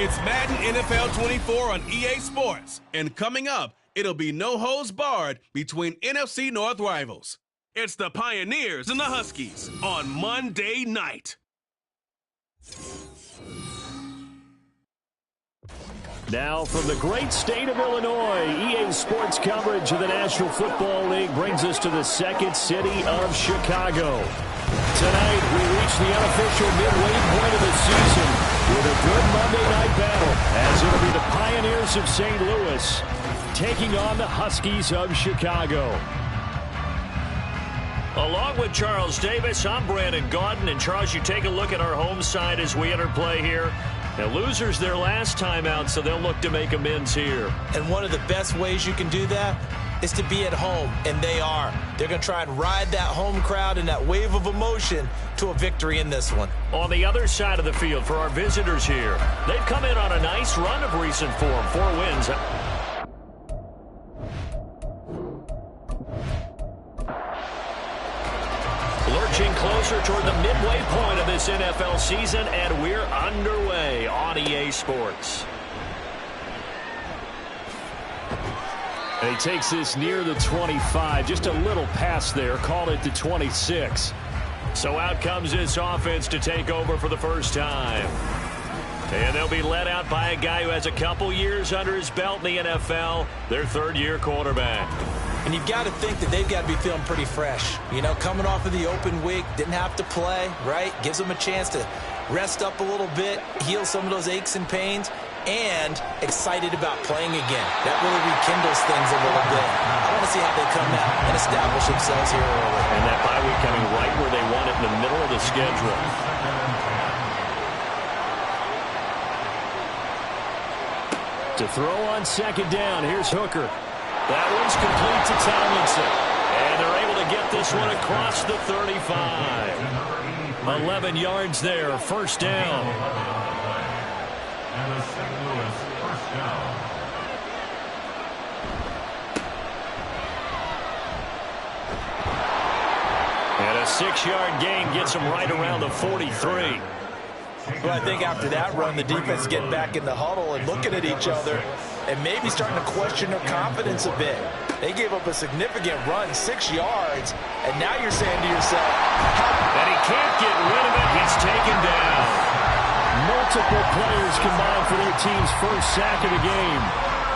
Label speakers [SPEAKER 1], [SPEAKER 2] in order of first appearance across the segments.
[SPEAKER 1] It's Madden NFL 24 on EA Sports. And coming up, it'll be no holds barred between NFC North rivals. It's the Pioneers and the Huskies on Monday night.
[SPEAKER 2] Now from the great state of Illinois, EA Sports coverage of the National Football League brings us to the second city of Chicago. Tonight, we reach the unofficial midway point of the season with a good Monday night battle, as it'll be the Pioneers of St. Louis taking on the Huskies of Chicago.
[SPEAKER 3] Along with Charles Davis, I'm Brandon Gaudin. And Charles, you take a look at our home side as we enter play here. The losers their last time out, so they'll look to make amends here.
[SPEAKER 4] And one of the best ways you can do that is to be at home, and they are. They're going to try and ride that home crowd and that wave of emotion to a victory in this one.
[SPEAKER 3] On the other side of the field for our visitors here, they've come in on a nice run of recent form, 4 wins. Lurching closer toward the midway point of this NFL season, and we're underway on EA Sports.
[SPEAKER 2] And he takes this near the 25, just a little pass there, called it the 26.
[SPEAKER 3] So out comes this offense to take over for the first time. And they'll be led out by a guy who has a couple years under his belt in the NFL, their third-year quarterback.
[SPEAKER 4] And you've got to think that they've got to be feeling pretty fresh. You know, coming off of the open week, didn't have to play, right? Gives them a chance to rest up a little bit, heal some of those aches and pains, and excited about playing again. That really rekindles things a little bit. I want to see how they come out and establish themselves here early.
[SPEAKER 3] And that bye week coming right where they want it in the middle of the schedule.
[SPEAKER 2] To throw on second down, here's Hooker. That one's complete to Tomlinson. And they're able to get this one across the 35. 11 yards there, first down.
[SPEAKER 5] And a St. Louis first down.
[SPEAKER 3] And a 6-yard gain gets them right around the 43.
[SPEAKER 4] Well, I think after that run, the defense getting back in the huddle and looking at each other and maybe starting to question their confidence a bit. They gave up a significant run, 6 yards, and now you're saying to yourself,
[SPEAKER 3] and he can't get rid of it. He's taken down.
[SPEAKER 2] Multiple players combined for their team's first sack of the game.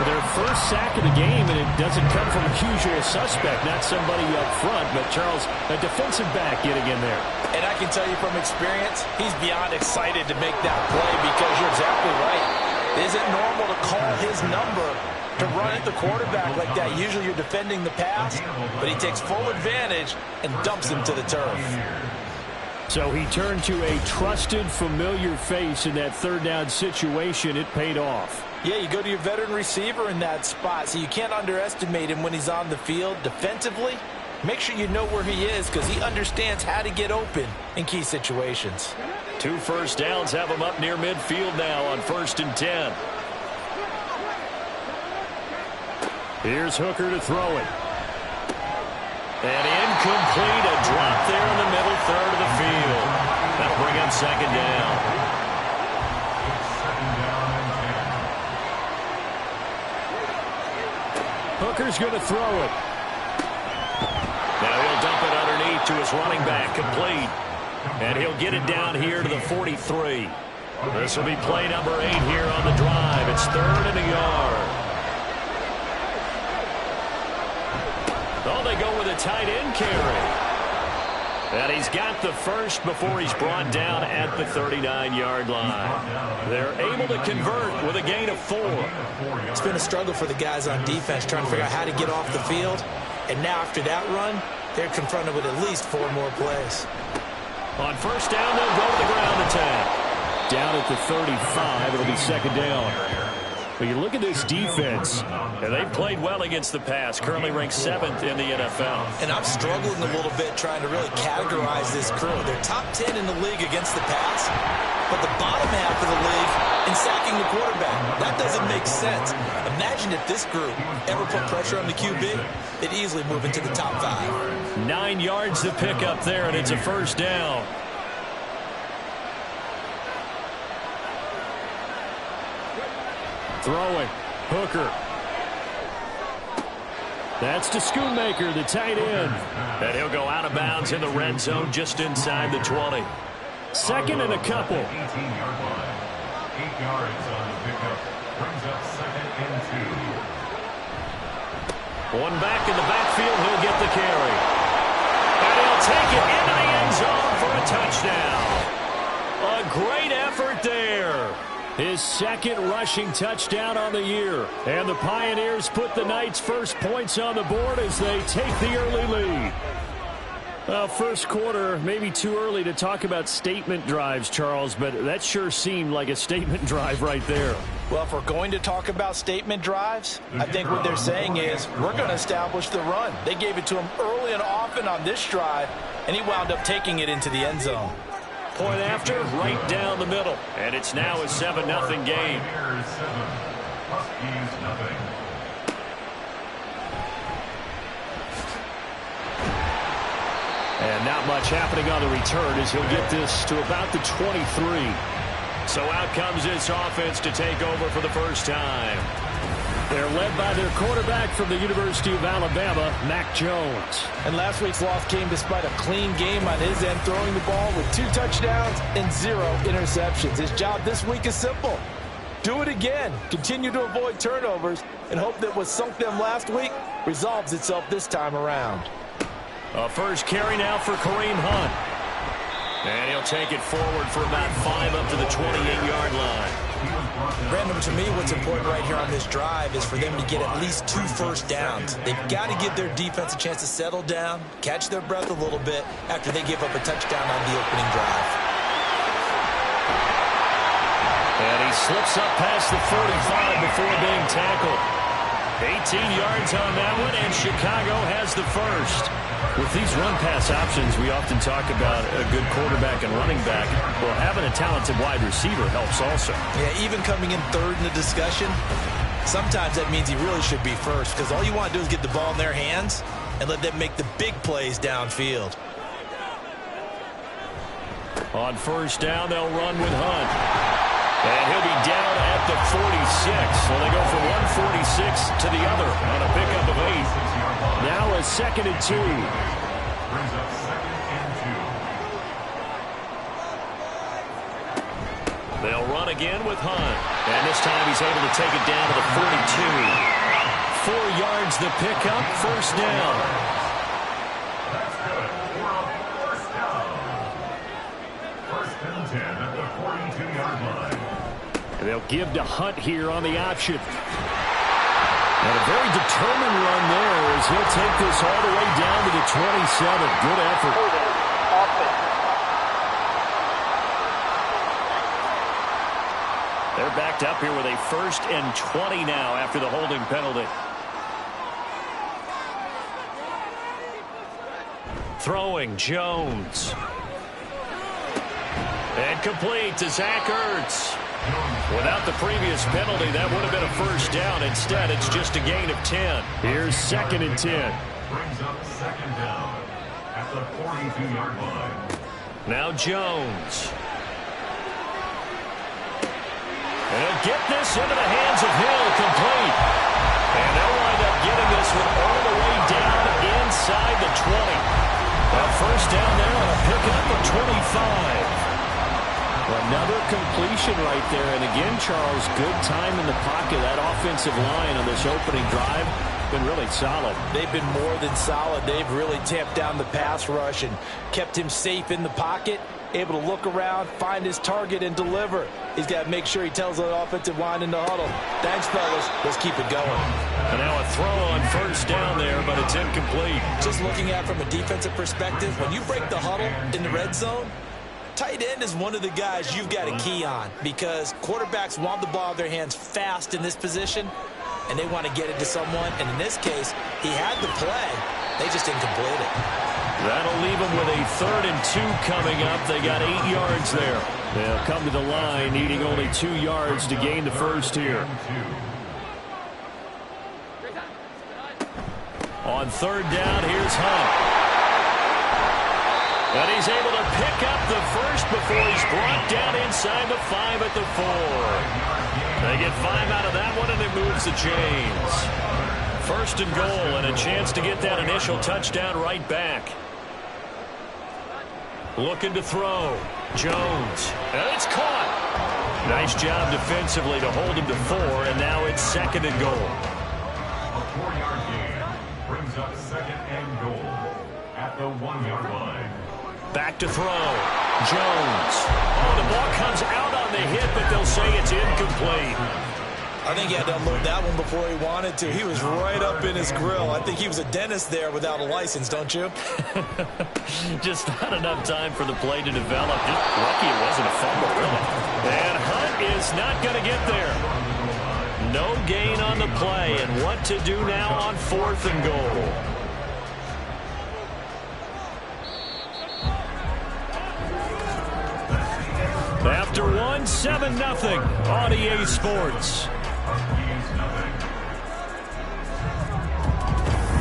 [SPEAKER 2] Their first sack of the game, and it doesn't come from a usual suspect, not somebody up front, but Charles, a defensive back getting in there.
[SPEAKER 4] And I can tell you from experience, he's beyond excited to make that play because you're exactly right. It isn't normal to call his number to run at the quarterback like that. Usually you're defending the pass, but he takes full advantage and dumps him to the turf.
[SPEAKER 2] So he turned to a trusted, familiar face in that third down situation. It paid off.
[SPEAKER 4] Yeah, you go to your veteran receiver in that spot, so you can't underestimate him when he's on the field defensively. Make sure you know where he is because he understands how to get open in key situations.
[SPEAKER 3] 2 first downs have him up near midfield now on 1st and 10.
[SPEAKER 2] Here's Hooker to throw it.
[SPEAKER 3] And incomplete, a drop there in the middle third of the field. That'll bring up second down.
[SPEAKER 2] Hooker's going to throw it.
[SPEAKER 3] Now he'll dump it underneath to his running back, complete. And he'll get it down here to the 43. This will be play number 8 here on the drive. It's 3rd and a yard. Oh, they go with a tight end carry. And he's got the first before he's brought down at the 39-yard line. They're able to convert with a gain of 4.
[SPEAKER 4] It's been a struggle for the guys on defense trying to figure out how to get off the field. And now after that run, they're confronted with at least 4 more plays.
[SPEAKER 3] On first down, they'll go to the ground attack.
[SPEAKER 2] Down at the 35, it'll be second down. But you look at this defense.
[SPEAKER 3] And they've played well against the pass, currently ranked 7th in the NFL.
[SPEAKER 4] And I'm struggling a little bit trying to really categorize this crew. They're top 10 in the league against the pass, but the bottom half of the league in sacking the quarterback. That doesn't make sense. Imagine if this group ever put pressure on the QB, they'd easily move into the top 5.
[SPEAKER 3] 9 yards to pick up there, and it's a first down.
[SPEAKER 2] Throwing. Hooker. That's to Schoonmaker, the tight end.
[SPEAKER 3] And he'll go out of bounds in the red zone just inside the 20.
[SPEAKER 2] Second and a couple.
[SPEAKER 5] 18-yard line. 8 yards on the pickup. Brings up 2nd and 2.
[SPEAKER 3] One back in the backfield. He'll get the carry. And he'll take it into the end zone for a touchdown. A great effort there.
[SPEAKER 2] His second rushing touchdown on the year. And the Pioneers put the Knights' first points on the board as they take the early lead. First quarter, maybe too early to talk about statement drives, Charles, but that sure seemed like a statement drive right there.
[SPEAKER 4] Well, if we're going to talk about statement drives, I think what they're saying is we're going to establish the run. They gave it to him early and often on this drive, and he wound up taking it into the end zone.
[SPEAKER 3] Point after, right down the middle. And it's now a 7-0 game.
[SPEAKER 5] Pioneers 7, Huskies nothing.
[SPEAKER 2] And not much happening on the return as he'll get this to about the 23.
[SPEAKER 3] So out comes this offense to take over for the first time.
[SPEAKER 2] They're led by their quarterback from the University of Alabama, Mac Jones.
[SPEAKER 4] And last week's loss came despite a clean game on his end, throwing the ball with 2 touchdowns and 0 interceptions. His job this week is simple. Do it again. Continue to avoid turnovers and hope that what sunk them last week resolves itself this time around.
[SPEAKER 3] A first carry now for Kareem Hunt. And he'll take it forward for about 5 up to the 28-yard line.
[SPEAKER 4] Brandon, to me, what's important right here on this drive is for them to get at least 2 first downs. They've got to give their defense a chance to settle down, catch their breath a little bit after they give up a touchdown on the opening drive.
[SPEAKER 3] And he slips up past the 45 before being tackled. 18 yards on that one, and Chicago has the first.
[SPEAKER 2] With these run-pass options, we often talk about a good quarterback and running back. Well, having a talented wide receiver helps also.
[SPEAKER 4] Yeah, even coming in third in the discussion, sometimes that means he really should be first, because all you want to do is get the ball in their hands and let them make the big plays downfield.
[SPEAKER 3] On first down, they'll run with Hunt. And he'll be down at the 46. So they go from 146 to the other on a pickup of 8.
[SPEAKER 2] Now a 2nd and 2.
[SPEAKER 5] Brings up 2nd and 2.
[SPEAKER 3] They'll run again with Hunt. And this time he's able to take it down to the 42. 4 yards the pickup, first down.
[SPEAKER 5] That's good for a first down. 1st and 10 at the 42-yard line.
[SPEAKER 2] They'll give to Hunt here on the option. And a very determined run there as he'll take this all the way down to the 27. Good effort.
[SPEAKER 3] They're backed up here with a 1st and 20 now after the holding penalty. Throwing, Jones. And complete to Zach Ertz. Without the previous penalty, that would have been a first down. Instead, it's just a gain of 10.
[SPEAKER 2] Here's 2nd and 10.
[SPEAKER 5] Brings up 2nd down at the 42-yard line.
[SPEAKER 3] Now Jones. And he'll get this into the hands of Hill, complete. And they'll wind up getting this one all the way down inside the 20. A first down there on a pickup of 25.
[SPEAKER 2] Another completion right there. And again, Charles, good time in the pocket. That offensive line on this opening drive been really solid.
[SPEAKER 4] They've been more than solid. They've really tamped down the pass rush and kept him safe in the pocket, able to look around, find his target, and deliver. He's got to make sure he tells the offensive line in the huddle, thanks, fellas. Let's keep it going.
[SPEAKER 3] And now a throw on first down there, but it's incomplete.
[SPEAKER 4] Just looking at it from a defensive perspective, when you break the huddle in the red zone, tight end is one of the guys you've got a key on because quarterbacks want the ball in their hands fast in this position, and they want to get it to someone. And in this case, he had the play. They just didn't complete it.
[SPEAKER 3] That'll leave them with a 3rd and 2 coming up. They got 8 yards there.
[SPEAKER 2] They'll come to the line needing only 2 yards to gain the first here.
[SPEAKER 3] On 3rd down, here's Hunt. And he's able to pick up the first before he's brought down inside the 5 at the 4. They get 5 out of that one, and it moves the chains. First and goal, and a chance to get that initial touchdown right back. Looking to throw. Jones. And it's caught. Nice job defensively to hold him to 4, and now it's second and goal.
[SPEAKER 5] A 4-yard gain brings up second and goal at the 1-yard line.
[SPEAKER 3] Back to throw. Jones. Oh, the ball comes out on the hit, but they'll say it's incomplete.
[SPEAKER 4] I think he had to unload that one before he wanted to. He was right up in his grill. I think he was a dentist there without a license, don't you?
[SPEAKER 3] Just not enough time for the play to develop. Just lucky it wasn't a fumble, really. And Hunt is not going to get there. No gain on the play, and what to do now on 4th and goal. After 1, 7-0 on EA Sports.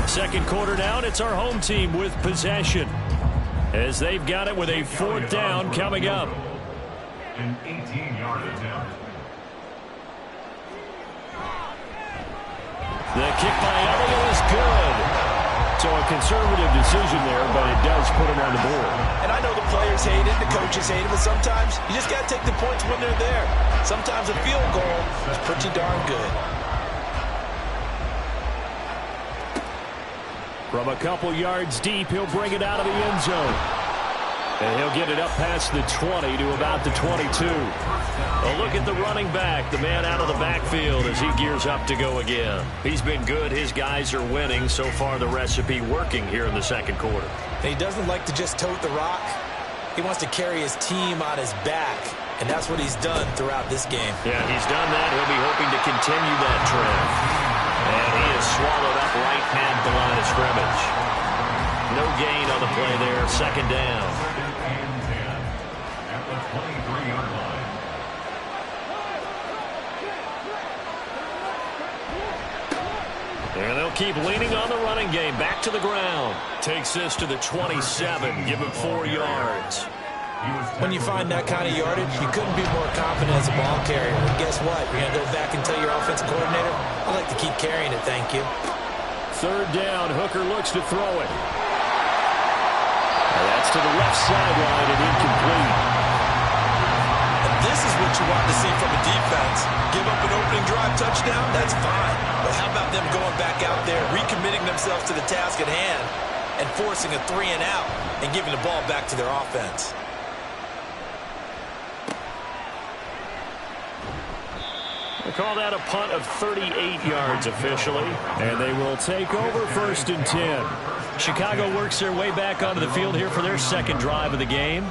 [SPEAKER 3] Second quarter down, it's our home team with possession, as they've got it with a 4th down coming up.
[SPEAKER 5] An 18-yard attempt.
[SPEAKER 3] The kick by Elliott is good. So a conservative decision there, but it does put him on the board.
[SPEAKER 4] And I know the players hate it, the coaches hate it, but sometimes you just got to take the points when they're there. Sometimes a field goal is pretty darn good.
[SPEAKER 2] From a couple yards deep, he'll bring it out of the end zone. And he'll get it up past the 20 to about the 22.
[SPEAKER 3] A look at the running back, the man out of the backfield as he gears up to go again. He's been good. His guys are winning. So far, the recipe working here in the second quarter.
[SPEAKER 4] And he doesn't like to just tote the rock. He wants to carry his team on his back, and that's what he's done throughout this game.
[SPEAKER 3] Yeah, he's done that. He'll be hoping to continue that trend. And he is swallowed up right at the line of scrimmage. No gain on the play there. Second down.
[SPEAKER 5] And 10 at the 23-yard line.
[SPEAKER 3] And they'll keep leaning on the running game. Back to the ground. Takes this to the 27. Give him 4 yards.
[SPEAKER 4] When you find that kind of yardage, you couldn't be more confident as a ball carrier. And guess what? You're going to go back and tell your offensive coordinator, I'd like to keep carrying it, thank you.
[SPEAKER 2] Third down, Hooker looks to throw it. And that's to the left sideline and incomplete.
[SPEAKER 4] And this is what you want to see from a defense. Give up an opening drive touchdown, that's fine. But how about them going back out there, recommitting themselves to the task at hand, and forcing a 3 and out and giving the ball back to their offense?
[SPEAKER 3] They call that a punt of 38 yards officially.
[SPEAKER 2] And they will take over 1st and 10.
[SPEAKER 3] Chicago works their way back onto the field here for their second drive of the game.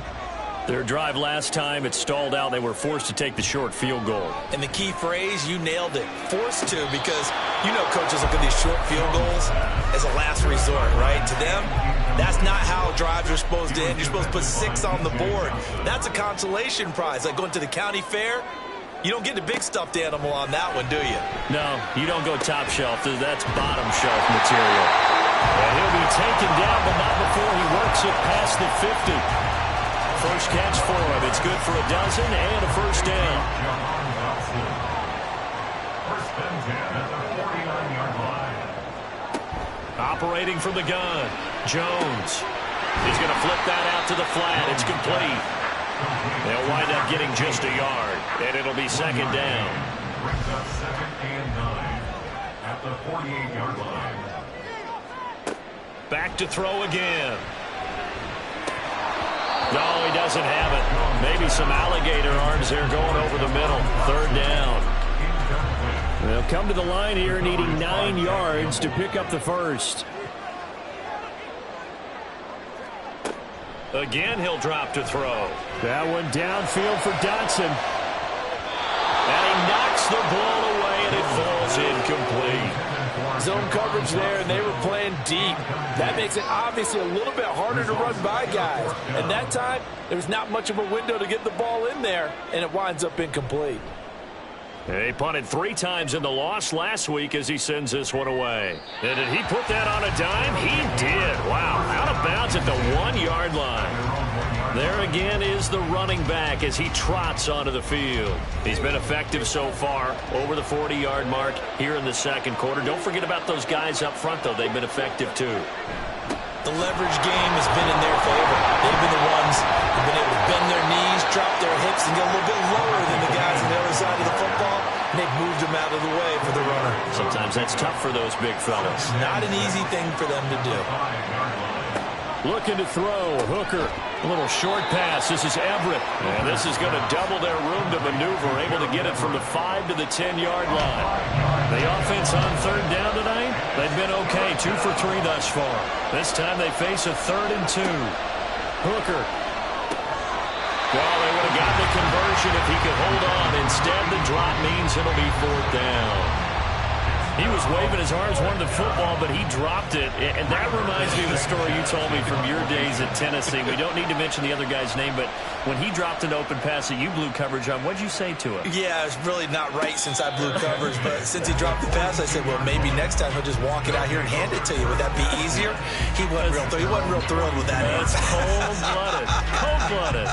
[SPEAKER 3] Their drive last time, it stalled out. They were forced to take the short field goal.
[SPEAKER 4] And the key phrase, you nailed it. Forced to, because you know coaches look at these short field goals as a last resort, right? To them, that's not how drives are supposed to end. You're supposed to put 6 on the board. That's a consolation prize, like going to the county fair. You don't get the big stuffed animal on that one, do you?
[SPEAKER 3] No, you don't go top shelf. That's bottom shelf material.
[SPEAKER 2] And he'll be taken down, but not before he works it past the 50.
[SPEAKER 3] First catch for him. It's good for a dozen and a first down.
[SPEAKER 5] First and 10 at the 49-yard line.
[SPEAKER 3] Operating from the gun. Jones. He's going to flip that out to the flat. It's complete. They'll wind up getting just a yard, and it'll be second down.
[SPEAKER 5] Brings up 2nd and 9 at the 48-yard line.
[SPEAKER 3] Back to throw again. No, he doesn't have it. Maybe some alligator arms there going over the middle. Third down.
[SPEAKER 2] They'll come to the line here needing 9 yards to pick up the first.
[SPEAKER 3] Again, he'll drop to throw.
[SPEAKER 2] That one downfield for Dotson.
[SPEAKER 3] And he knocks the ball away, and it falls incomplete.
[SPEAKER 6] Zone coverage there, and they were playing deep. That makes it obviously a little bit harder to run by guys. And that time, there was not much of a window to get the ball in there, and it winds up incomplete.
[SPEAKER 3] He punted 3 times in the loss last week as he sends this one away. And did he put that on a dime? He did. Wow, out of bounds at the 1-yard line. There again is the running back as he trots onto the field. He's been effective so far, over the 40-yard mark here in the second quarter. Don't forget about those guys up front, though. They've been effective, too.
[SPEAKER 4] The leverage game has been in their favor. They've been the ones who've been able to bend their knees, drop their hips, and get a little bit lower than the guys on the other side of the football. And they've moved them out of the way for the runner.
[SPEAKER 3] Sometimes that's tough for those big fellas.
[SPEAKER 4] Not an easy thing for them to do.
[SPEAKER 2] Looking to throw. Hooker. A little short pass. This is Everett.
[SPEAKER 3] And this is going to double their room to maneuver. Able to get it from the 5 to the 10-yard line. The offense on third down tonight, they've been okay. 2 for 3 thus far. This time they face a 3rd and 2. Hooker. Well, they would have gotten the conversion if he could hold on. Instead, the drop means it'll be 4th down. He was waving his arms, wanted the football, but he dropped it. And that reminds me of the story you told me from your days at Tennessee. We don't need to mention the other guy's name, but when he dropped an open pass that you blew coverage on, what'd you say to him?
[SPEAKER 4] Yeah, it's really not right since I blew coverage, but since he dropped the pass, I said, well, maybe next time he'll just walk it out here and hand it to you. Would that be easier? He wasn't real thrilled with that.
[SPEAKER 3] That's cold-blooded. Cold-blooded.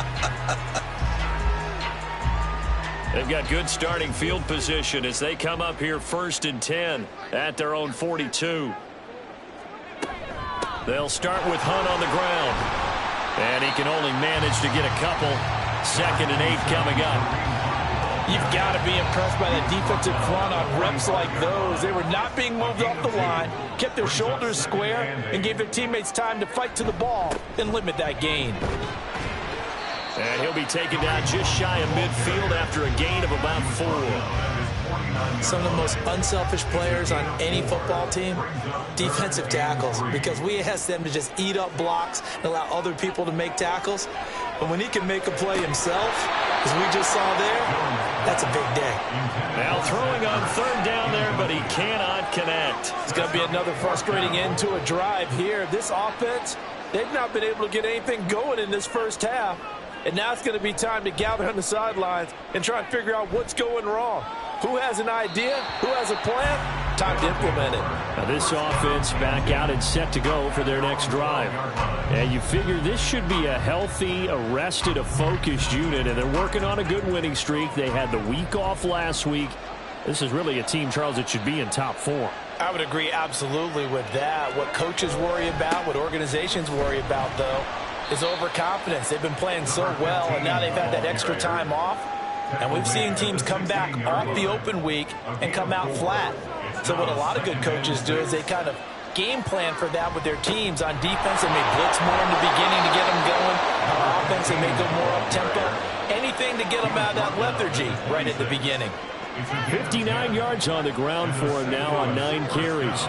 [SPEAKER 3] They've got good starting field position as they come up here 1st and 10 at their own 42. They'll start with Hunt on the ground. And he can only manage to get a couple. 2nd and 8 coming up.
[SPEAKER 6] You've got to be impressed by that defensive front on reps like those. They were not being moved off the line, kept their shoulders square, and gave their teammates time to fight to the ball and limit that gain.
[SPEAKER 3] And he'll be taken down just shy of midfield after a gain of about 4.
[SPEAKER 4] Some of the most unselfish players on any football team, defensive tackles, because we ask them to just eat up blocks and allow other people to make tackles. But when he can make a play himself, as we just saw there, that's a big day.
[SPEAKER 3] Now throwing on 3rd down there, but he cannot connect.
[SPEAKER 6] It's going to be another frustrating end to a drive here. This offense, they've not been able to get anything going in this first half. And now it's going to be time to gather on the sidelines and try and figure out what's going wrong. Who has an idea? Who has a plan? Time to implement it.
[SPEAKER 2] Now this offense back out and set to go for their next drive. And you figure this should be a healthy, arrested, a focused unit. And they're working on a good winning streak. They had the week off last week. This is really a team, Charles, that should be in top form.
[SPEAKER 6] I would agree absolutely with that. What coaches worry about, what organizations worry about, though, is overconfidence. They've been playing so well, and now they've had that extra time off. And we've seen teams come back off the open week and come out flat. So what a lot of good coaches do is they kind of game plan for that with their teams. On defense, they may blitz more in the beginning to get them going. On offense, they may go more up-tempo. Anything to get them out of that lethargy right at the beginning.
[SPEAKER 2] 59 yards on the ground for him now on 9 carries.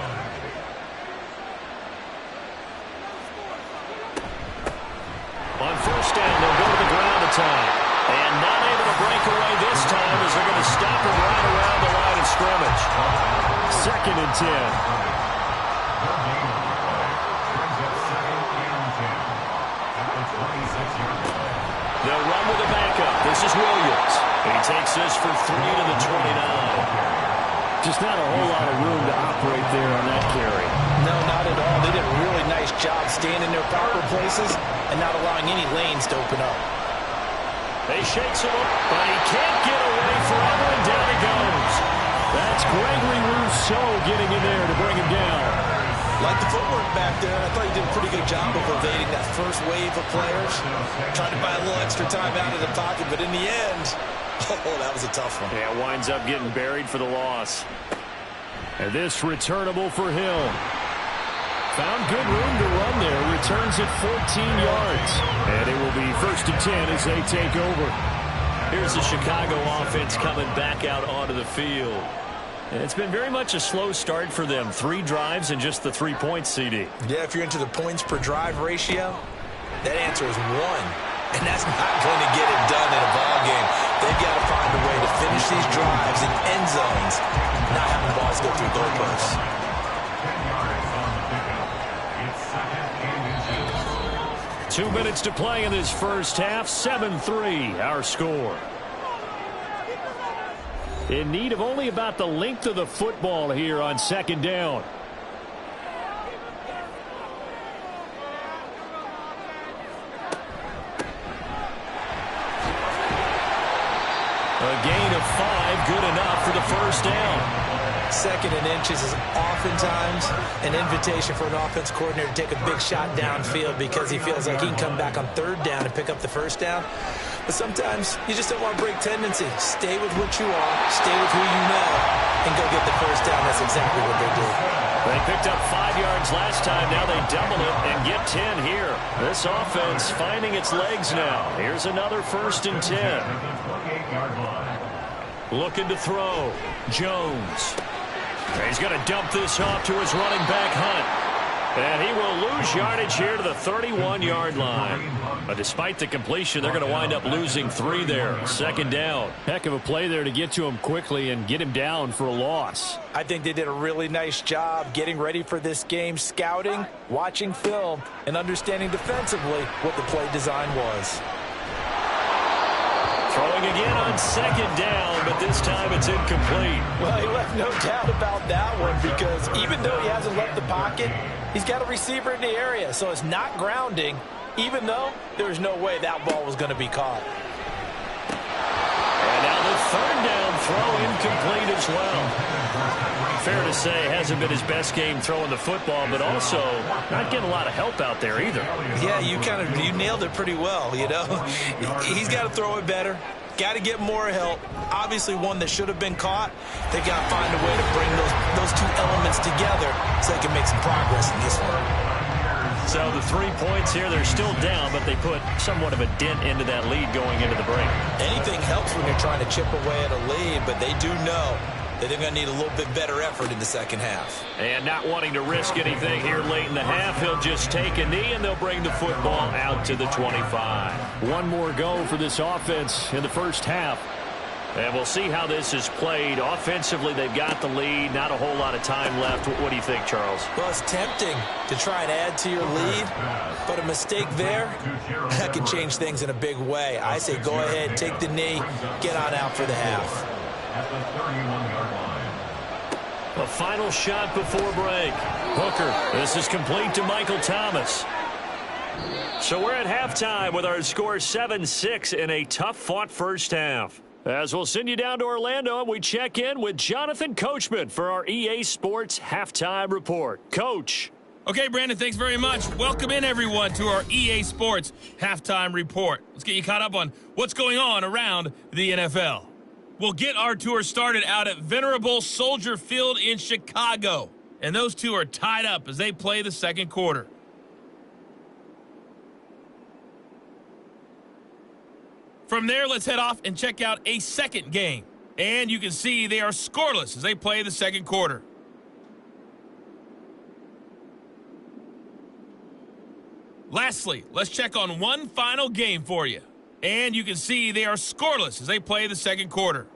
[SPEAKER 3] On 1st down, they'll go to the ground attack. And not able to break away this time as they're going to stop him right around the line of scrimmage.
[SPEAKER 2] 2nd and 10.
[SPEAKER 3] They'll run with a backup. This is Williams. He takes this for 3 to the 29.
[SPEAKER 2] Just not a whole lot of room to operate there on that carry.
[SPEAKER 4] No, not at all. They did a really nice job staying in their proper places and not allowing any lanes to open up.
[SPEAKER 3] They shakes him up, but he can't get away forever, and down he goes.
[SPEAKER 2] That's Gregory Rousseau getting in there to bring him down.
[SPEAKER 4] Like the footwork back there, I thought he did a pretty good job of evading that first wave of players. Trying to buy a little extra time out of the pocket, but in the end, oh, that was a tough one.
[SPEAKER 3] Yeah, winds up getting buried for the loss.
[SPEAKER 2] And this returnable for Hill. Found good room to run there. Returns at 14 yards. And it will be 1st and 10 as they take over.
[SPEAKER 3] Here's the Chicago offense coming back out onto the field. And it's been very much a slow start for them. 3 drives and just the 3 points, CD.
[SPEAKER 4] Yeah, if you're into the points per drive ratio, that answer is 1. And that's not going to get it done in a ball game. They've got to find a way to finish these drives in end zones, not having balls go through goalposts.
[SPEAKER 2] 2 minutes to play in this first half. 7-3, our score. In need of only about the length of the football here on 2nd down.
[SPEAKER 3] first down.
[SPEAKER 4] 2nd and inches is oftentimes an invitation for an offense coordinator to take a big shot downfield because he feels like he can come back on 3rd down and pick up the first down. But sometimes you just don't want to break tendency. Stay with what you are, stay with who you know, and go get the first down. That's exactly what they did.
[SPEAKER 3] They picked up 5 yards last time. Now they double it and get 10 here. This offense finding its legs now. Here's another 1st and 10. Looking to throw. Jones. He's going to dump this off to his running back, Hunt. And he will lose yardage here to the 31-yard line. But despite the completion, they're going to wind up losing 3 there. 2nd down.
[SPEAKER 2] Heck of a play there to get to him quickly and get him down for a loss.
[SPEAKER 6] I think they did a really nice job getting ready for this game, scouting, watching film, and understanding defensively what the play design was.
[SPEAKER 3] Throwing again on 2nd down, but this time it's incomplete.
[SPEAKER 6] Well, he left no doubt about that one because even though he hasn't left the pocket, he's got a receiver in the area, so it's not grounding, even though there's no way that ball was going to be caught.
[SPEAKER 3] And now the 3rd down throw incomplete as well. Fair to say, hasn't been his best game throwing the football, but also not getting a lot of help out there either.
[SPEAKER 4] Yeah, you nailed it pretty well, you know. He's got to throw it better. Got to get more help. Obviously one that should have been caught. They got to find a way to bring those 2 elements together so they can make some progress in this one.
[SPEAKER 3] So the 3 points here, they're still down, but they put somewhat of a dent into that lead going into the break.
[SPEAKER 4] Anything helps when you're trying to chip away at a lead, but they do know that they're going to need a little bit better effort in the 2nd half.
[SPEAKER 3] And not wanting to risk anything here late in the half, he'll just take a knee, and they'll bring the football out to the 25.
[SPEAKER 2] One more go for this offense in the first half.
[SPEAKER 3] And we'll see how this is played. Offensively, they've got the lead. Not a whole lot of time left. What do you think, Charles?
[SPEAKER 4] Well, it's tempting to try and add to your lead, but a mistake there, that can change things in a big way. I say go ahead, take the knee, get on out for the half.
[SPEAKER 5] At the 31-yard line.
[SPEAKER 3] A final shot before break. Hooker. This is complete to Michael Thomas. So we're at halftime with our score 7-6 in a tough-fought first half. As we'll send you down to Orlando, and we check in with Jonathan Coachman for our EA Sports Halftime Report. Coach.
[SPEAKER 7] Okay, Brandon, thanks very much. Welcome in, everyone, to our EA Sports Halftime Report. Let's get you caught up on what's going on around the NFL. We'll get our tour started out at Venerable Soldier Field in Chicago. And those two are tied up as they play the 2nd quarter. From there, let's head off and check out a 2nd game. And you can see they are scoreless as they play the 2nd quarter. Lastly, let's check on one final game for you. And you can see they are scoreless as they play the 2nd quarter.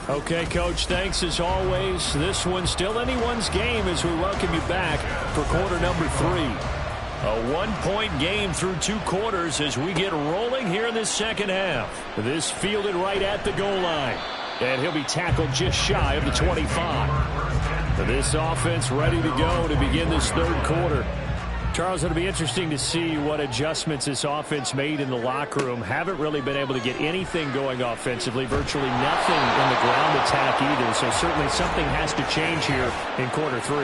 [SPEAKER 2] Okay, Coach, thanks as always. This one's still anyone's game as we welcome you back for quarter number 3.
[SPEAKER 3] A 1-point game through 2 quarters as we get rolling here in this 2nd half.
[SPEAKER 2] This fielded right at the goal line. And he'll be tackled just shy of the 25. This offense ready to go to begin this 3rd quarter. Charles, it'll be interesting to see what adjustments this offense made in the locker room. Haven't really been able to get anything going offensively, virtually nothing in the ground attack either. So certainly something has to change here in quarter 3.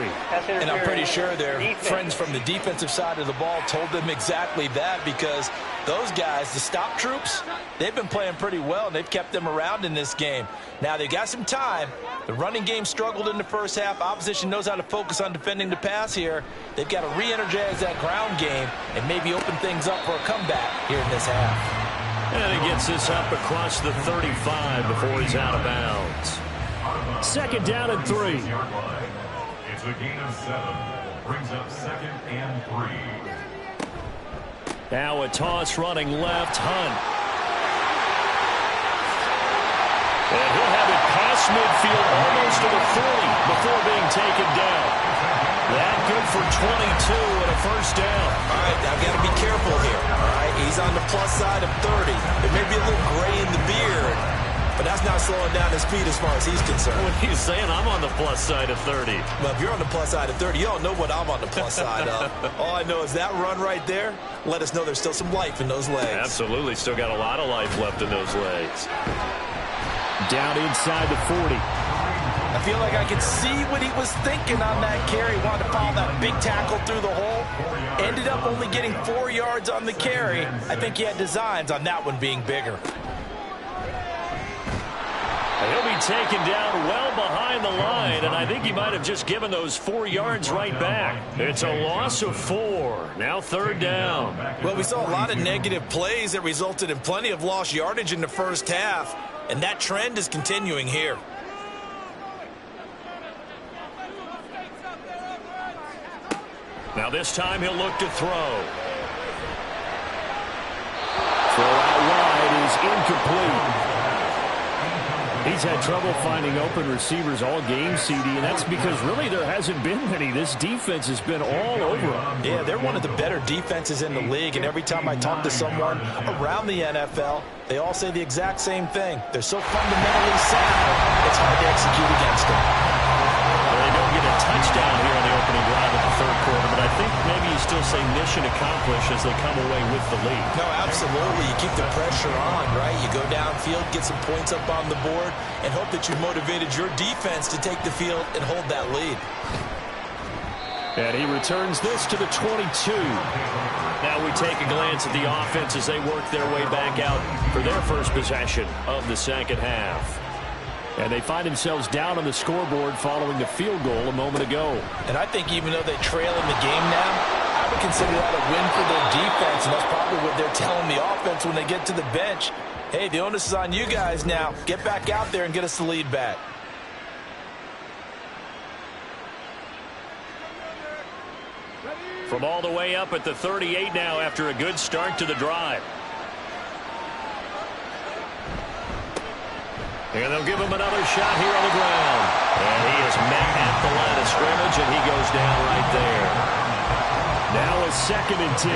[SPEAKER 4] And I'm pretty sure their friends from the defensive side of the ball told them exactly that, because those guys, the stop troops, they've been playing pretty well, and they've kept them around in this game. Now, they got some time. The running game struggled in the first half. Opposition knows how to focus on defending the pass here. They've got to re-energize that ground game and maybe open things up for a comeback here in this half.
[SPEAKER 3] And he gets this up across the 35 before he's out of bounds.
[SPEAKER 2] 2nd down and 3.
[SPEAKER 5] It's a gain of 7. Brings up 2nd and 3.
[SPEAKER 3] Now a toss running left. Hunt. And he'll have it past midfield almost to the 40 before being taken down. That good for 22 and a first down.
[SPEAKER 4] All right, I've got to be careful here. All right, he's on the plus side of 30. There may be a little gray in the beard, but that's not slowing down his speed as far as he's concerned.
[SPEAKER 3] When he's saying I'm on the plus side of 30.
[SPEAKER 4] Well, if you're on the plus side of 30, you don't know what I'm on the plus side of. All I know is that run right there let us know there's still some life in those legs.
[SPEAKER 3] Absolutely, still got a lot of life left in those legs.
[SPEAKER 2] Down inside the 40.
[SPEAKER 6] I feel like I could see what he was thinking on that carry. Wanted to follow that big tackle through the hole. Ended up only getting 4 yards on the carry. I think he had designs on that one being bigger.
[SPEAKER 3] He'll be taken down well behind the line, and I think he might have just given those 4 yards right back. It's a loss of 4. Now third down.
[SPEAKER 4] Well, we saw a lot of negative plays that resulted in plenty of lost yardage in the first half, and that trend is continuing here.
[SPEAKER 3] Now this time he'll look to throw.
[SPEAKER 2] Throw out wide is incomplete. He's had trouble finding open receivers all game, CD, and that's because really there hasn't been many. This defense has been all over him.
[SPEAKER 6] Yeah, they're one of the better defenses in the league, and every time I talk to someone around the NFL, they all say the exact same thing. They're so fundamentally sound, it's hard to execute against them.
[SPEAKER 3] Well, they don't get a touchdown here on the opening drive of the third quarter, but I think maybe you still say mission accomplished as they come away with the lead.
[SPEAKER 4] No, absolutely. You keep the pressure on, right? You go downfield, get some points up on the board, and hope that you motivated your defense to take the field and hold that lead.
[SPEAKER 2] And he returns this to the 22.
[SPEAKER 3] Now we take a glance at the offense as they work their way back out for their first possession of the second half.
[SPEAKER 2] And they find themselves down on the scoreboard following the field goal a moment ago.
[SPEAKER 6] And I think even though they trail in the game now, I would consider that a win for their defense, and that's probably what they're telling the offense when they get to the bench. Hey, the onus is on you guys now. Get back out there and get us the lead back.
[SPEAKER 3] From all the way up at the 38 now after a good start to the drive. And they'll give him another shot here on the ground. And he is met at the line of scrimmage, and he goes down right there.
[SPEAKER 2] Now a 2nd and 10.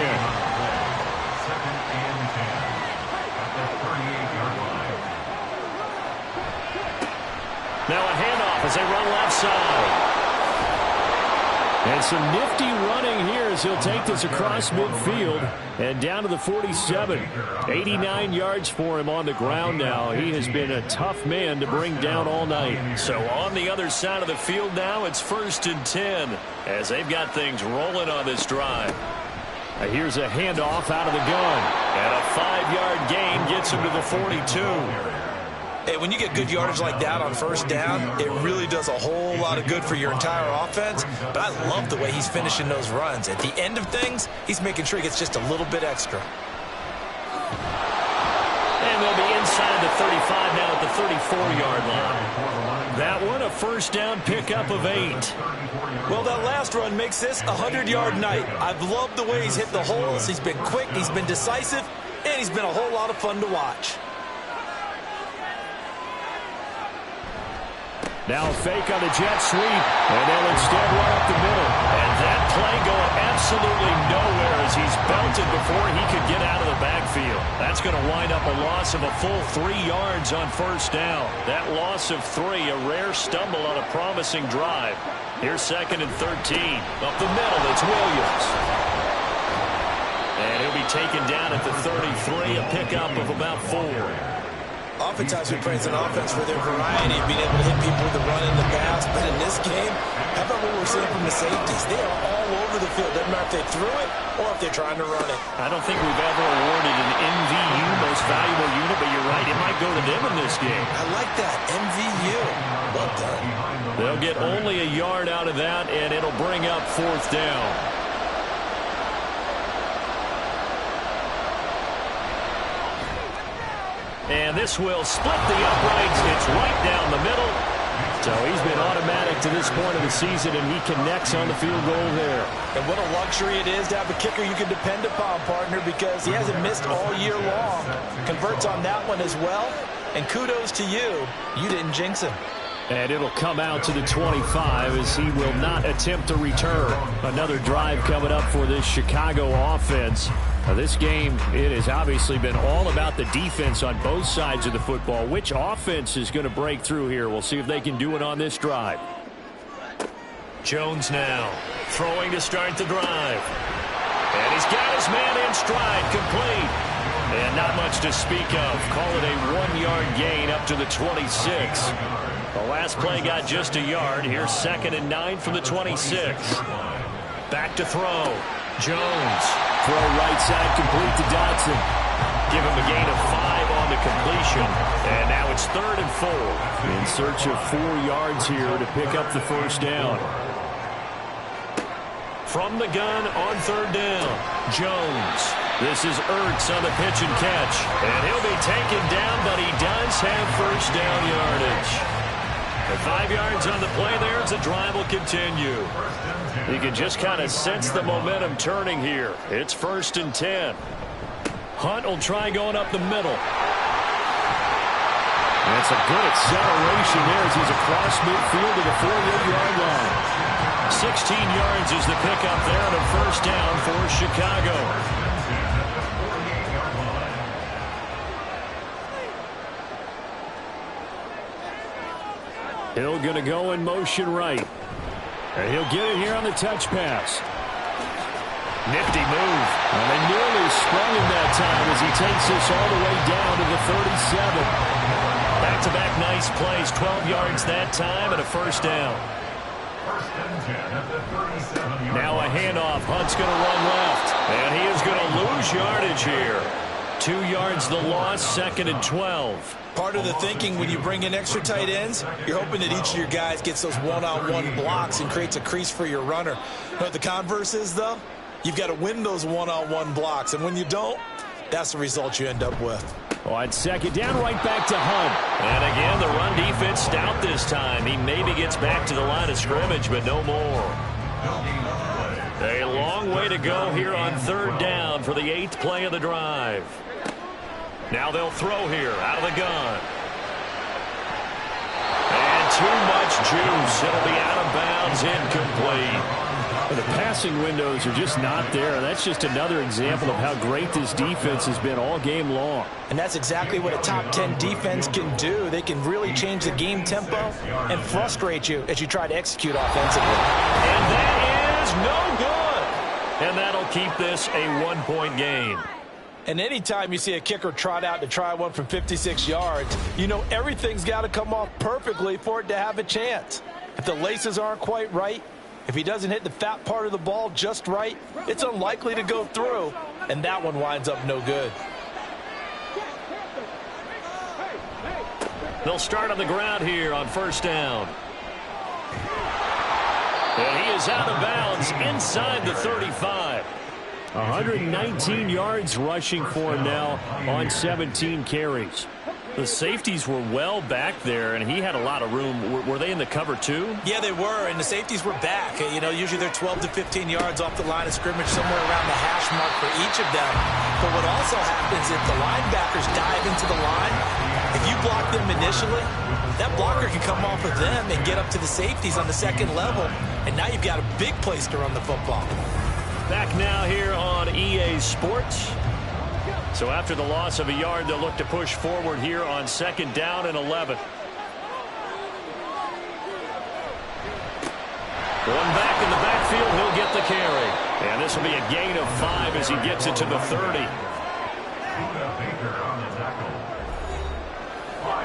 [SPEAKER 5] Second and 10 at the 38-yard line.
[SPEAKER 3] Now a handoff as they run left side.
[SPEAKER 2] And some nifty running here as he'll take this across midfield and down to the 47. 89 yards for him on the ground now. He has been a tough man to bring down all night.
[SPEAKER 3] So on the other side of the field now, it's 1st and 10 as they've got things rolling on this drive.
[SPEAKER 2] Here's a handoff out of the gun.
[SPEAKER 3] And a 5-yard gain gets him to the 42.
[SPEAKER 4] Hey, when you get good yardage like that on first down, it really does a whole lot of good for your entire offense. But I love the way he's finishing those runs. At the end of things, he's making sure he gets just a little bit extra.
[SPEAKER 3] And they'll be inside the 35 now at the 34-yard line. That one, a first down pickup of 8.
[SPEAKER 4] Well, that last run makes this a 100-yard night. I've loved the way he's hit the holes. He's been quick, he's been decisive, and he's been a whole lot of fun to watch.
[SPEAKER 2] Now a fake on the jet sweep, and they'll instead run up the middle.
[SPEAKER 3] And that play going absolutely nowhere as he's belted before he could get out of the backfield. That's going to wind up a loss of a full 3 yards on first down. That loss of 3, a rare stumble on a promising drive. Here's 2nd and 13. Up the middle, it's Williams. And he'll be taken down at the 33, a pickup of about 4.
[SPEAKER 4] Oftentimes we praise an offense for their variety of being able to hit people with the run in the pass. But in this game, how about what we're seeing from the safeties? They are all over the field. Doesn't matter if they threw it or if they're trying to run it.
[SPEAKER 3] I don't think we've ever awarded an MVU, most valuable unit, but you're right, it might go to them in this game.
[SPEAKER 4] I like that, MVU. Well done.
[SPEAKER 3] They'll get only a yard out of that, and it'll bring up 4th down. And this will split the uprights. It's right down the middle.
[SPEAKER 2] So he's been automatic to this point of the season, and he connects on the field goal there.
[SPEAKER 6] And what a luxury it is to have a kicker you can depend upon, partner, because he hasn't missed all year long. Converts on that one as well. And kudos to you. You didn't jinx him.
[SPEAKER 2] And it'll come out to the 25 as he will not attempt to return. Another drive coming up for this Chicago offense. Now this game, it has obviously been all about the defense on both sides of the football. Which offense is going to break through here? We'll see if they can do it on this drive.
[SPEAKER 3] Jones now throwing to start the drive. And he's got his man in stride, complete. And not much to speak of. Call it a 1-yard gain up to the 26. The last play got just a yard. Here's 2nd and 9 from the 26. Back to throw. Jones.
[SPEAKER 2] Throw right side, complete to Dotson.
[SPEAKER 3] Give him a gain of 5 on the completion. And now it's 3rd and 4.
[SPEAKER 2] In search of 4 yards here to pick up the first down.
[SPEAKER 3] From the gun on 3rd down. Jones. This is Ertz on the pitch and catch. And he'll be taken down, but he does have first down yardage. And 5 yards on the play there as the drive will continue. You can just kind of sense the momentum turning here. It's 1st and 10. Hunt will try going up the middle.
[SPEAKER 2] That's a good acceleration there as he's across midfield to the 48-yard line.
[SPEAKER 3] 16 yards is the pickup there and a first down for Chicago.
[SPEAKER 2] Hill going to go in motion right. And he'll get it here on the touch pass.
[SPEAKER 3] Nifty move.
[SPEAKER 2] And they nearly sprung him that time as he takes this all the way down to the 37.
[SPEAKER 3] Back-to-back nice plays. 12 yards that time and a first down. Now a handoff. Hunt's going to run left. And he is going to lose yardage here. 2 yards the loss, 2nd and 12.
[SPEAKER 4] Part of the thinking when you bring in extra tight ends, you're hoping that each of your guys gets those one-on-one blocks and creates a crease for your runner. You know what the converse is, though? You've got to win those one-on-one blocks, and when you don't, that's the result you end up with.
[SPEAKER 2] On 2nd down, right back to Hunt.
[SPEAKER 3] And again, the run defense stout this time. He maybe gets back to the line of scrimmage, but no more. A long way to go here on 3rd down for the 8th play of the drive. Now they'll throw here out of the gun. And too much juice. It'll be out of bounds, incomplete.
[SPEAKER 2] And the passing windows are just not there. That's just another example of how great this defense has been all game long.
[SPEAKER 4] And that's exactly what a top 10 defense can do. They can really change the game tempo and frustrate you as you try to execute offensively.
[SPEAKER 3] And that is no good. And that'll keep this a 1-point game.
[SPEAKER 6] And anytime you see a kicker trot out to try one from 56 yards, you know everything's got to come off perfectly for it to have a chance. If the laces aren't quite right, if he doesn't hit the fat part of the ball just right, it's unlikely to go through, and that one winds up no good.
[SPEAKER 3] They'll start on the ground here on 1st down. And he is out of bounds inside the 35.
[SPEAKER 2] 119 yards rushing for him now on 17 carries.
[SPEAKER 3] The safeties were well back there, and he had a lot of room. Were they in the cover too?
[SPEAKER 4] Yeah, they were, and the safeties were back. You know, usually they're 12 to 15 yards off the line of scrimmage, somewhere around the hash mark for each of them. But what also happens if the linebackers dive into the line, if you block them initially, that blocker can come off of them and get up to the safeties on the 2nd level, and now you've got a big place to run the football.
[SPEAKER 3] Back now here on EA Sports. So after the loss of a yard, they'll look to push forward here on 2nd down and 11. One back in the backfield, he'll get the carry. And this will be a gain of 5 as he gets it to the 30.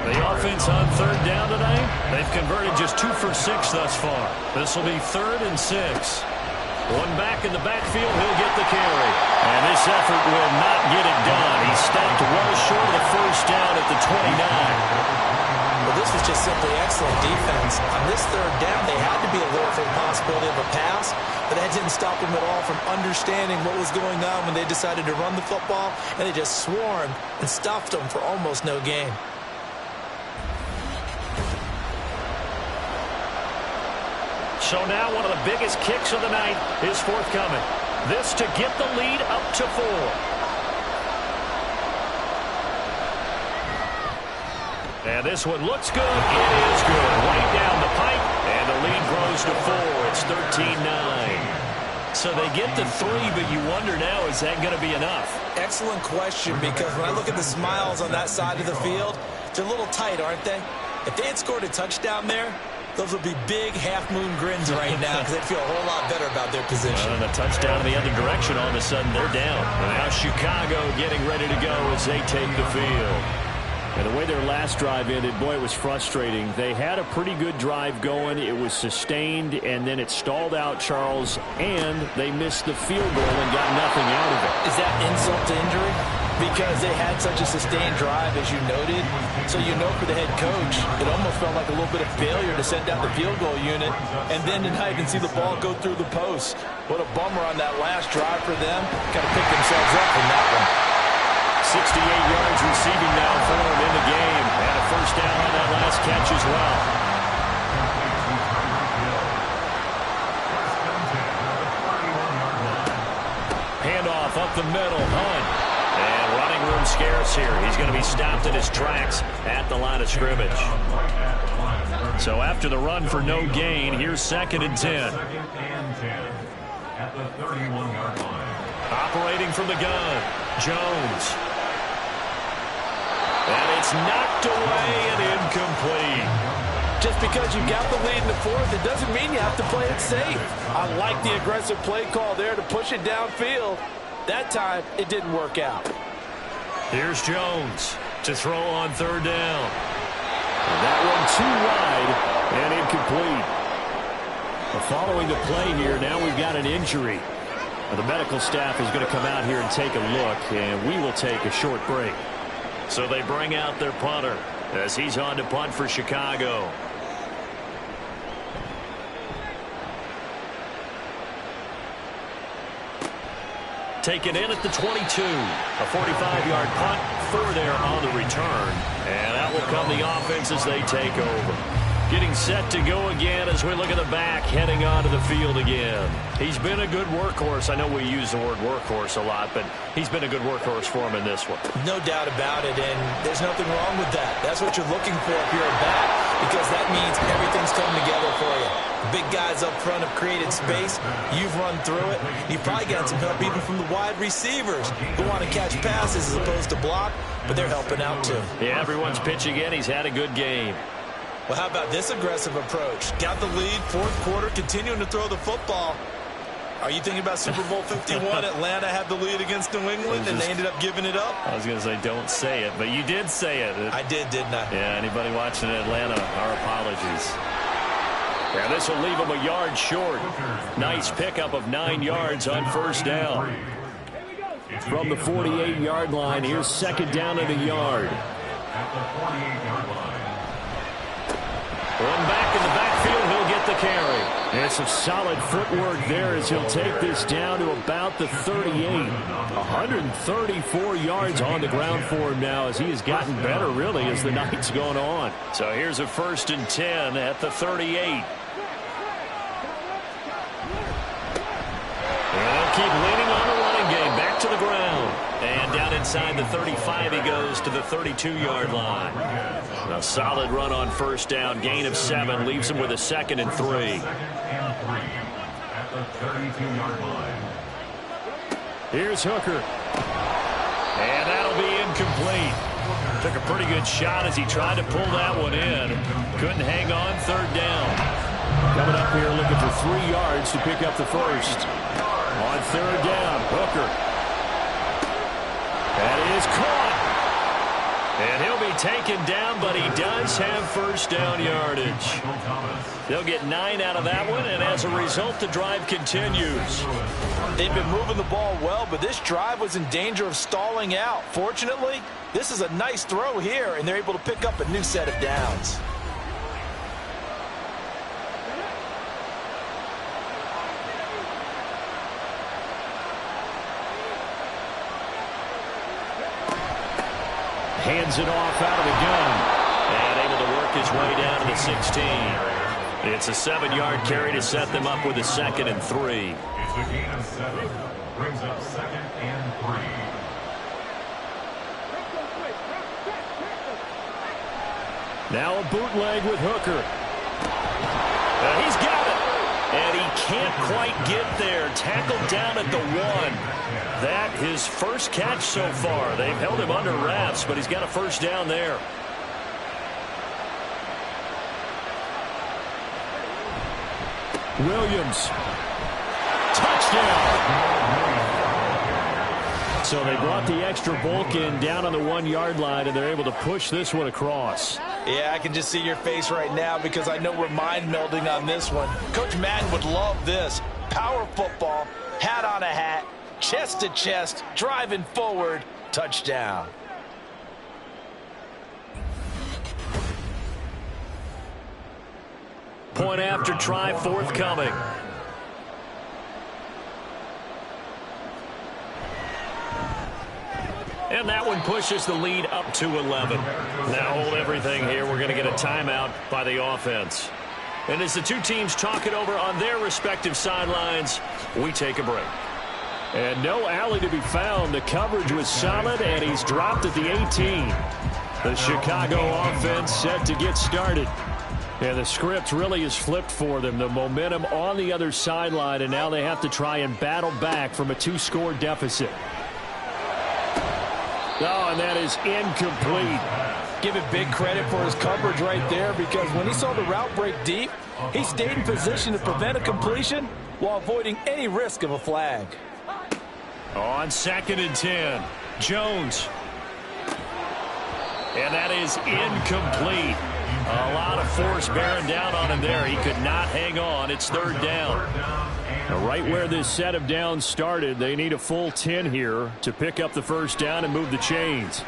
[SPEAKER 3] The offense on 3rd down tonight, they've converted just 2 for 6 thus far. This will be 3rd and 6. One back in the backfield, he'll get the carry. And this effort will not get it done. He stopped well short of the first down at the 29.
[SPEAKER 4] Well, this was just simply excellent defense. On this 3rd down, they had to be alert for the possibility of a pass, but that didn't stop them at all from understanding what was going on when they decided to run the football, and they just swarmed and stuffed them for almost no gain.
[SPEAKER 3] So now one of the biggest kicks of the night is forthcoming. This to get the lead up to 4. And this one looks good. It is good. Right down the pipe, and the lead grows to 4. It's 13-9. So they get to 3, but you wonder now, is that going to be enough?
[SPEAKER 4] Excellent question, because when I look at the smiles on that side of the field, they're a little tight, aren't they? If they had scored a touchdown there, those would be big half-moon grins right now because they'd feel a whole lot better about their position.
[SPEAKER 3] And a touchdown in the other direction, all of a sudden they're down. And now Chicago getting ready to go as they take the field.
[SPEAKER 2] And the way their last drive ended, boy, it was frustrating. They had a pretty good drive going. It was sustained, and then it stalled out, Charles, and they missed the field goal and got nothing out of it.
[SPEAKER 4] Is that insult to injury? Because they had such a sustained drive, as you noted. So you know for the head coach, it almost felt like a little bit of failure to send out the field goal unit and then to not even see the ball go through the post. What a bummer on that last drive for them. Kind of picked themselves up from that one.
[SPEAKER 3] 68 yards receiving now for him in the game. And a first down on that last catch as well. Handoff up the middle. Hunt. And running room scarce here. He's going to be stopped in his tracks at the line of scrimmage. So after the run for no gain, here's 2nd and 10.
[SPEAKER 5] At the 31-yard line.
[SPEAKER 3] Operating from the gun, Jones. And it's knocked away and incomplete.
[SPEAKER 6] Just because you got the lead in the 4th, it doesn't mean you have to play it safe. I like the aggressive play call there to push it downfield. That time, it didn't work out.
[SPEAKER 3] Here's Jones to throw on 3rd down.
[SPEAKER 2] And that one too wide and incomplete. Following the play here, now we've got an injury. The medical staff is going to come out here and take a look, and we will take a short break.
[SPEAKER 3] So they bring out their punter as he's on to punt for Chicago. Taken in at the 22. A 45-yard punt, 4 there on the return. And that will come the offense as they take over. Getting set to go again as we look at the back, heading onto the field again. He's been a good workhorse. I know we use the word workhorse a lot, but he's been a good workhorse for him in this one.
[SPEAKER 4] No doubt about it, and there's nothing wrong with that. That's what you're looking for if you're a back, because that means everything's coming together for you. The big guys up front have created space. You've run through it. You've probably gotten some help even from the wide receivers who want to catch passes as opposed to block, but they're helping out too.
[SPEAKER 3] Yeah, everyone's pitching in. He's had a good game.
[SPEAKER 4] Well, how about this aggressive approach? Got the lead, 4th quarter, continuing to throw the football. Are you thinking about Super Bowl 51? Atlanta had the lead against New England, and they ended up giving it up?
[SPEAKER 3] I was going to say, don't say it, but you did say it.
[SPEAKER 4] I did, didn't I?
[SPEAKER 3] Yeah, anybody watching Atlanta, our apologies. Yeah, this will leave them a yard short. Nice pickup of 9 yards on 1st down.
[SPEAKER 2] From the 48-yard line, here's 2nd down and a yard.
[SPEAKER 5] At the 48-yard line.
[SPEAKER 3] One back in the backfield, he'll get the carry.
[SPEAKER 2] And some solid footwork there as he'll take this down to about the 38. 134 yards on the ground for him now as he has gotten better, really, as the night's gone on.
[SPEAKER 3] So here's a 1st and 10 at the 38. And they'll keep leaning on the running game. Back to the ground. And down inside the 35, he goes to the 32-yard line. A solid run on 1st down. Gain of 7 leaves him with a 2nd and 3.
[SPEAKER 5] 2nd and 3 at the 32-yard line.
[SPEAKER 2] Here's Hooker.
[SPEAKER 3] And that'll be incomplete. Took a pretty good shot as he tried to pull that one in. Couldn't hang on. 3rd down.
[SPEAKER 2] Coming up here looking for 3 yards to pick up the first. On 3rd down, Hooker.
[SPEAKER 3] That is caught. And he'll be taken down, but he does have 1st down yardage. They'll get 9 out of that one, and as a result, the drive continues.
[SPEAKER 6] They've been moving the ball well, but this drive was in danger of stalling out. Fortunately, this is a nice throw here, and they're able to pick up a new set of downs.
[SPEAKER 2] Hands it off out of the gun.
[SPEAKER 3] And able to work his way down to the 16. It's a 7-yard carry to set them up with a 2nd and 3.
[SPEAKER 5] It's a gain of 7. Brings up 2nd and 3.
[SPEAKER 2] Now a bootleg with Hooker. He's got it. And he can't quite get there. Tackled down at the 1. That his first catch so far. They've held him under wraps, but he's got a first down there. Williams. Touchdown. So they brought the extra bulk in down on the 1-yard line, and they're able to push this one across.
[SPEAKER 4] Yeah, I can just see your face right now because I know we're mind melding on this one. Coach Madden would love this. Power football, hat on a hat, chest to chest, driving forward, touchdown.
[SPEAKER 2] Point after try forthcoming. And that one pushes the lead up to 11. Now hold everything here. We're going to get a timeout by the offense. And as the two teams talk it over on their respective sidelines, we take a break. And no alley to be found. The coverage was solid, and he's dropped at the 18. The Chicago offense set to get started. And the script really is flipped for them. The momentum on the other sideline, and now they have to try and battle back from a 2-score deficit. Oh, and that is incomplete.
[SPEAKER 6] Give it big credit for his coverage right there, because when he saw the route break deep, he stayed in position to prevent a completion while avoiding any risk of a flag.
[SPEAKER 2] On 2nd and 10, Jones. And that is incomplete. A lot of force bearing down on him there. He could not hang on. It's 3rd down. Now, right where this set of downs started, they need a full 10 here to pick up the first down and move the chains.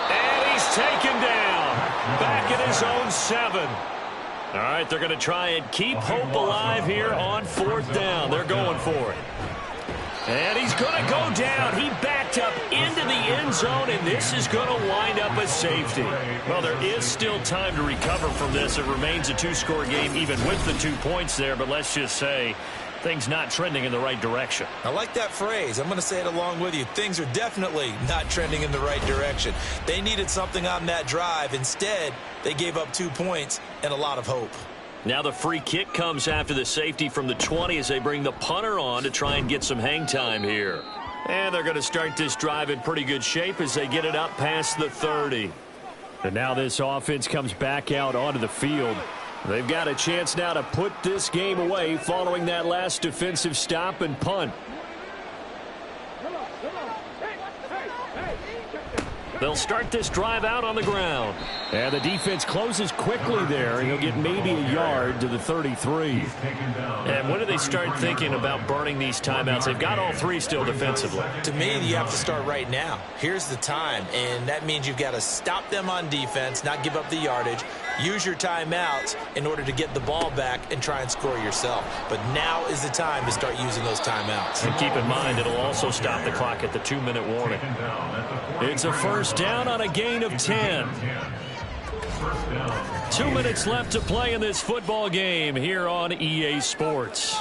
[SPEAKER 2] And he's taken down. Back at his own 7. All right, they're going to try and keep hope alive here on 4th down. They're going for it. And he's going to go down. He backed up into the end zone, and this is going to wind up a safety. Well, there is still time to recover from this. It remains a 2-score game even with the 2 points there, but let's just say things not trending in the right direction.
[SPEAKER 4] I like that phrase. I'm going to say it along with you. Things are definitely not trending in the right direction. They needed something on that drive. Instead, they gave up 2 points and a lot of hope.
[SPEAKER 2] Now the free kick comes after the safety from the 20 as they bring the punter on to try and get some hang time here. And they're going to start this drive in pretty good shape as they get it up past the 30. And now this offense comes back out onto the field. They've got a chance now to put this game away following that last defensive stop and punt. They'll start this drive out on the ground. And the defense closes quickly there, and he'll get maybe a yard to the 33. And when do they start thinking about burning these timeouts? They've got all 3 still defensively.
[SPEAKER 4] To me, you have to start right now. Here's the time, and that means you've got to stop them on defense, not give up the yardage, use your timeouts in order to get the ball back and try and score yourself. But now is the time to start using those timeouts.
[SPEAKER 2] And keep in mind, it'll also stop the clock at the 2-minute warning. It's a first down on a gain of 10. 2 minutes left to play in this football game here on EA Sports.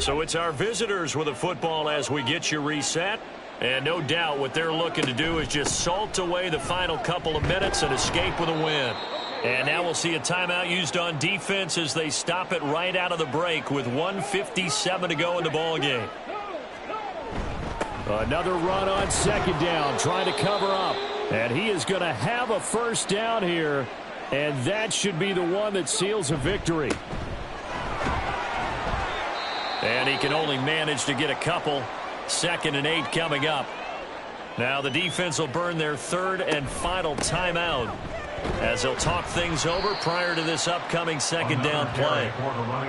[SPEAKER 2] So it's our visitors with the football as we get you reset. And no doubt what they're looking to do is just salt away the final couple of minutes and escape with a win. And now we'll see a timeout used on defense as they stop it right out of the break with 1:57 to go in the ball game. Another run on 2nd down, trying to cover up. And he is going to have a first down here, and that should be the one that seals a victory. And he can only manage to get a couple. 2nd and 8 coming up. Now the defense will burn their 3rd and final timeout as they'll talk things over prior to this upcoming 2nd down play.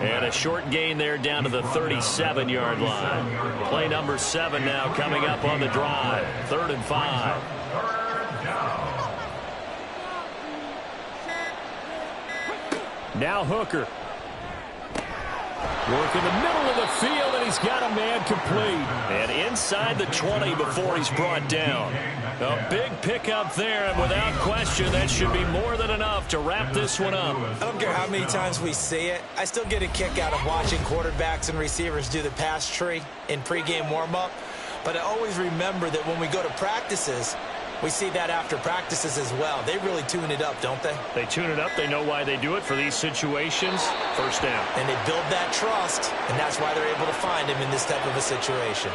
[SPEAKER 2] And a short gain there down to the 37-yard line. Play number 7 now coming up on the drive. 3rd and 5. Now Hooker. Work in the middle of the field, and he's got a man complete. And inside the 20 before he's brought down. A big pickup there, and without question, that should be more than enough to wrap this one up.
[SPEAKER 4] I don't care how many times we say it. I still get a kick out of watching quarterbacks and receivers do the pass tree in pregame warm-up. But I always remember that when we go to practices, We see that after practices as well. They really tune it up, don't they?
[SPEAKER 3] They tune it up. They know why they do it for these situations. First down.
[SPEAKER 4] And they build that trust, and that's why they're able to find him in this type of a situation.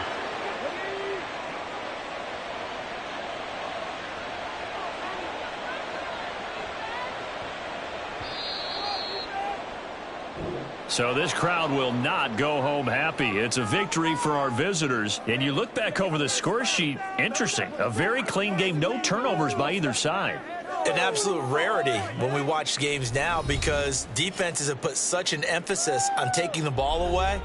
[SPEAKER 3] So this crowd will not go home happy. It's a victory for our visitors. And you look back over the score sheet, interesting. A very clean game, no turnovers by either side.
[SPEAKER 4] An absolute rarity when we watch games now because defenses have put such an emphasis on taking the ball away.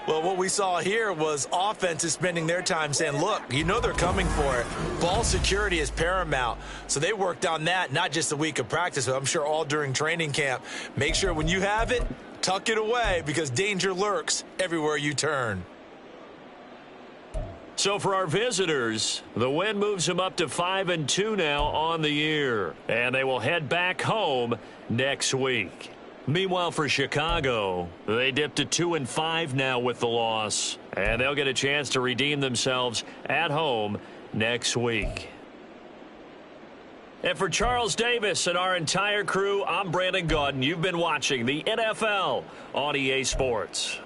[SPEAKER 4] Well, what we saw here was offenses spending their time saying, look, you know they're coming for it. Ball security is paramount. So they worked on that, not just a week of practice, but I'm sure all during training camp. Make sure when you have it, tuck it away because danger lurks everywhere you turn.
[SPEAKER 3] So for our visitors, the win moves them up to 5-2 now on the year. And they will head back home next week. Meanwhile, for Chicago, they dipped to 2-5 now with the loss. And they'll get a chance to redeem themselves at home next week. And for Charles Davis and our entire crew, I'm Brandon Gaudin. You've been watching the NFL on EA Sports.